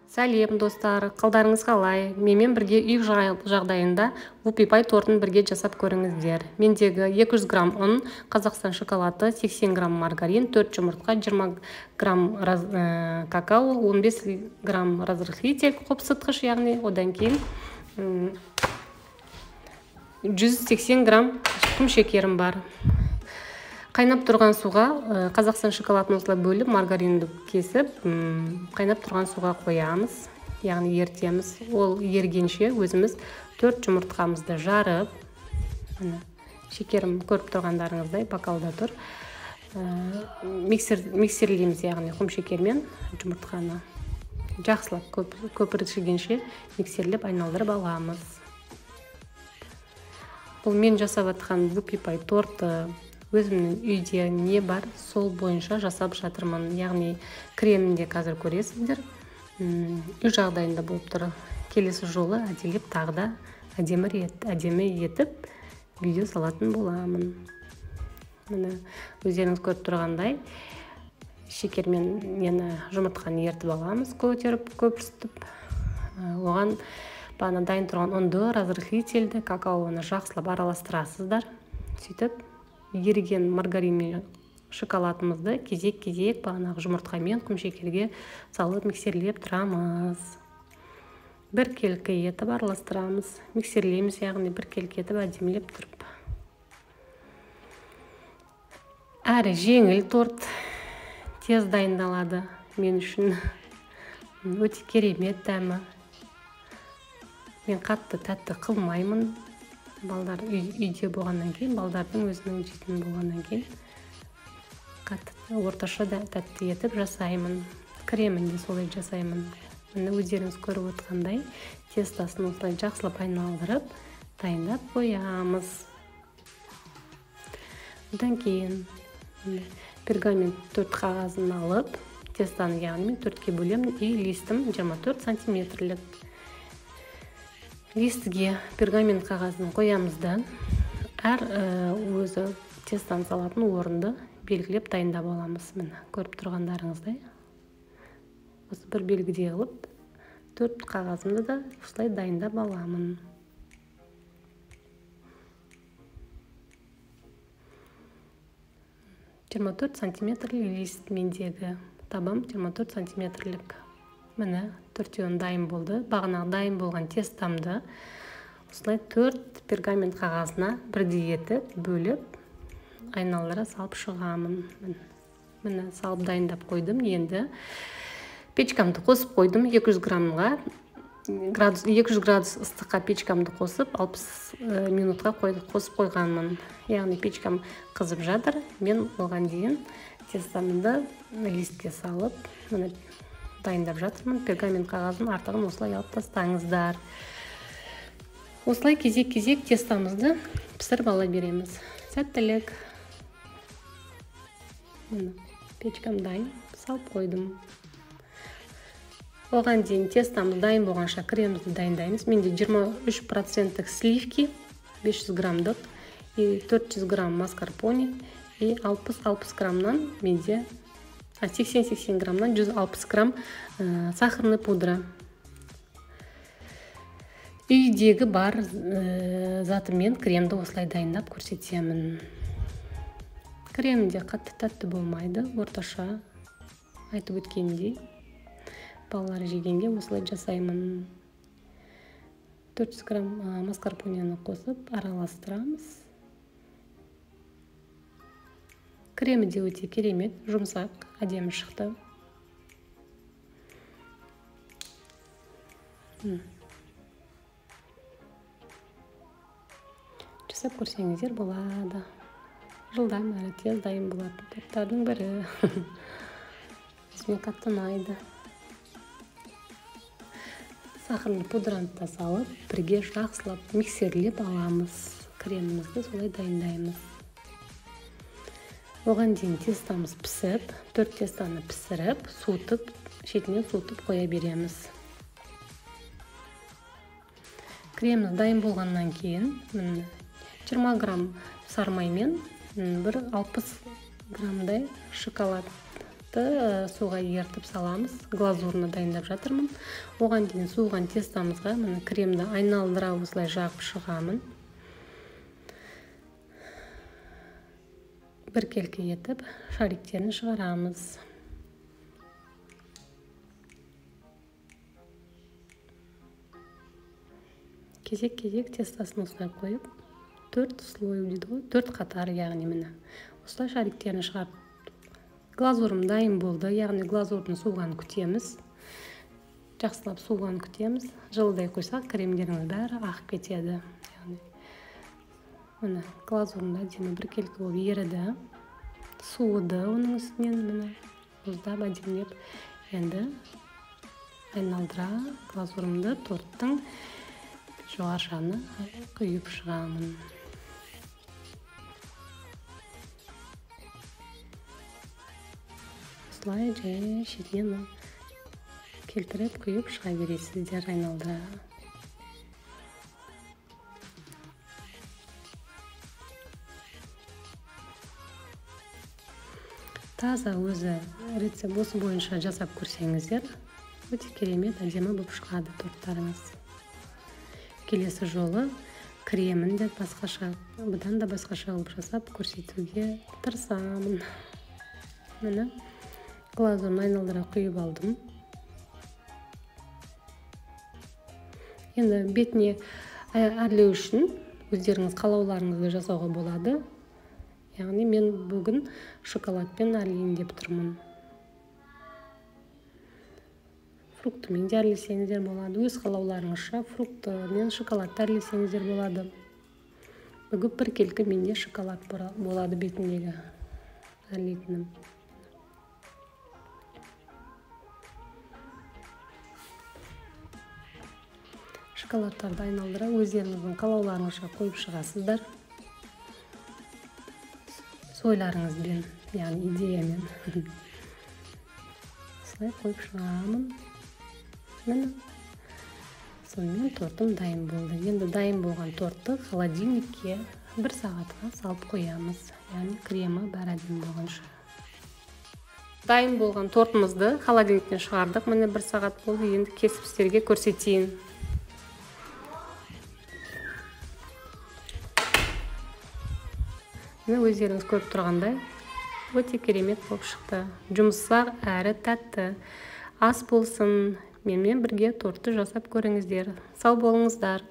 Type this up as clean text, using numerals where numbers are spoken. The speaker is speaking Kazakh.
Сәлем достар, қалдарыңыз қалай? Менімен бірге үй жағдайында вупипай тортын бірге жасап көріңіздер. Мендегі 200 грамм ұн, Қазақстан шоколаты, 80 грамм маргарин, 4 жұмыртқа, 20 грамм какао, 15 грамм разрыхлитель, қопсытқыш, яғни одан кейін 180 грамм құм шекерім бар. Қайнап тұрған суға Қазақстан шоколадын осылай бөліп, маргаринді кесіп, қайнап тұрған суға қоямыз, яғни ертеміз. Ол ергенше өзіміз 4 жұмыртқамызды жарып, шекерім көріп тұрғандарыңыздай бокалда тұр. Миксерлейміз, яғни құм шекермен жұмыртқаны жақсылап көпіршігенше миксерлеп айналдырып аламыз. Бұл мен жасап атқан вупипай торты. Өзімнің үйде не бар, сол бойынша жасап жатырмын. Яғни кремінде қазір көресіздер. Үй жағдайында болып тұр. Келесі жолы әделеп тағы да әдемі етіп видео салатын боламын. Міне өздеріңіз көріп тұрғандай шекермен жұмыртқаны ертіп аламыз, көпіртіп. Оған дайын тұрған ұнды, разрыхлительді, какаоны жақсылап араластырасыздар. Сөйтіп еріген маргарин мен шоколадымызды кезек-кезек жұмыртқамен құм шекерге салып миксерлеп тұрамыз. Біркелкі етіп араластырамыз, миксерлейміз, яғни біркелкі етіп әдемілеп тұрып. Әрі жеңіл торт, тез дайындалады мен үшін. Өте керемет дәмі. Мен қатты тәтті қылмаймын. Балдар үйде болғаннан кейін, балдардың өзінің жейтін болғаннан кейін қатты орташа да тәтті етіп жасаймын. Кремінде солай жасаймын. Міне өздеріңіз көріп отқандай тестасын осылай жақсылап айналдырып, дайындап қоямыз. Одан кейін пергамент 4 қағазын алып, тестаны яғни 4-ке бөлемін и листім 24 сантиметрлік. Листіге пергамент қағазын қоямыздан әр өзі тестаны салатын орынды белгілеп дайындап аламыз. Міне көріп тұрғандарыңыздай. Осы бір белгідей қылып 4 қағазымды да осылай дайындап аламын. «24 сантиметрлік лист мендегі, табам 24 сантиметрлік. Міне, 4-еуін дайын болды. Бағанағы дайын болған тестамды осылай 4 пергамент қағазына бірдей етіп, бөліп, айналдыра салып шығамын. Міне, салып дайындап қойдым. Енді печкамды қосып қойдым. 200 граммға, 200 градус ыстыққа печкамды қосып, 60 минутқа қосып қойғанмын. Яғни печкам қызып жатыр. Мен оған дейін тестамды листке салып, дайындап жатырмын. Пергамент қағазын артығын осылай алып тастаңыздар. Осылай кезек-кезек тестамызды пісіріп ала береміз. Сәттілік. Печкам дайын, салып қойдым. Оған дейін тестамыз дайын болғанша кремімізді дайындаймыз. Менде 23% сливки, 500 граммдық, 400 грамм маскарпоне и 60 граммнан менде 80 граммнан 160 грамм сахарный пудра. Үйдегі бар затымен кремді осылай дайындап көрсетемін. Кремде қатты тәтті болмайды, орташа айтып өткендей. Балалар жегенге осылай жасаймын. 400 грамм маскарпонені қосып араластырамыз. Кремі де өте керемет, жұмсақ, әдемі шықты. Жасап көрсеңіздер болады. Жылдам әрі тез дайын болады. Торттардың бірі. Өзіме қатты ұнайды. Сахарный пудраны да салып, бірге жақсылап миксерлеп аламыз. Кремімізді солай дайындаймыз. Оған дейін тестамыз пісіп, 4 тестаны пісіріп, суытып, шетінен суытып қоя береміз. Креміміз дайын болғаннан кейін 20 грамм сармаймен 60 граммдай шоколадты тортты суға ертіп саламыз. Глазурны дайындап жатырмын. Оған дейін суыған тестамызға міне кремді айналдыра осылай жағып шығамын. Біркелкі етіп шариктерін шығарамыз. Кезек-кезек тестасын осылай қойып, 4 слой дейді ғой, 4 қатар, яғни міне. Осылай шариктерін шығарып. Глазурым дайын болды, яғни глазурдың суығанын күтеміз. Жақсылап суығанын күтеміз. Жылдай қойсақ, кремдеріңіз бәрі ағып кетеді. Міне, глазурым да әдемі біркелкі болып еріді. Суыды оның үстінен, міне, мұздап әдемілеп. Енді айналдыра глазурымды торттың жоғары жағына құйып шығамын. Осылай жай шетінен келтіріп құйып шыға бересіздер айналдыра. Таза өзі рецепт осы бойынша жасап көрсеңіздер, өте керемет әдемі болып шығады торттарыңыз. Келесі жолы кремін де басқаша, бұдан да басқаша қылып жасап көрсетуге тырысамын. Міне, глазурын айналдыра құйып алдым. Енді бетіне әрлеу үшін өздеріңіз қалауларыңызды жасауға болады. Яғни мен бүгін шоколадпен әрлейін деп тұрмын. Фруктымен де әрлесеңіздер болады. Өз қалауларыңызша фруктымен шоколад әрлесеңіздер болады. Бүгін біркелкі менде шоколад болады бетіндегі әрлейтінім. Шоколадтарды айналдыра өздеріңіздің қалауларыңызша қойып шығасыздар. Ойларыңызбен, яғни идеямен. Осылай қойып шығамын. Міне. Сонымен тортым дайын болды. Енді дайын болған тортты холодильникке 1 сағатқа салып қоямыз. Яғни кремі бәрі әдемі болғанша. Дайын болған тортымызды холодильниктен шығардық. Міне 1 сағат болды. Енді кесіп сіздерге көрсетейін. Өздеріңіз көріп тұрғандай, өте керемет болып шықты. Жұмсақ әрі тәтті. Ас болсын, менімен бірге тортты жасап көріңіздер. Сау болыңыздар.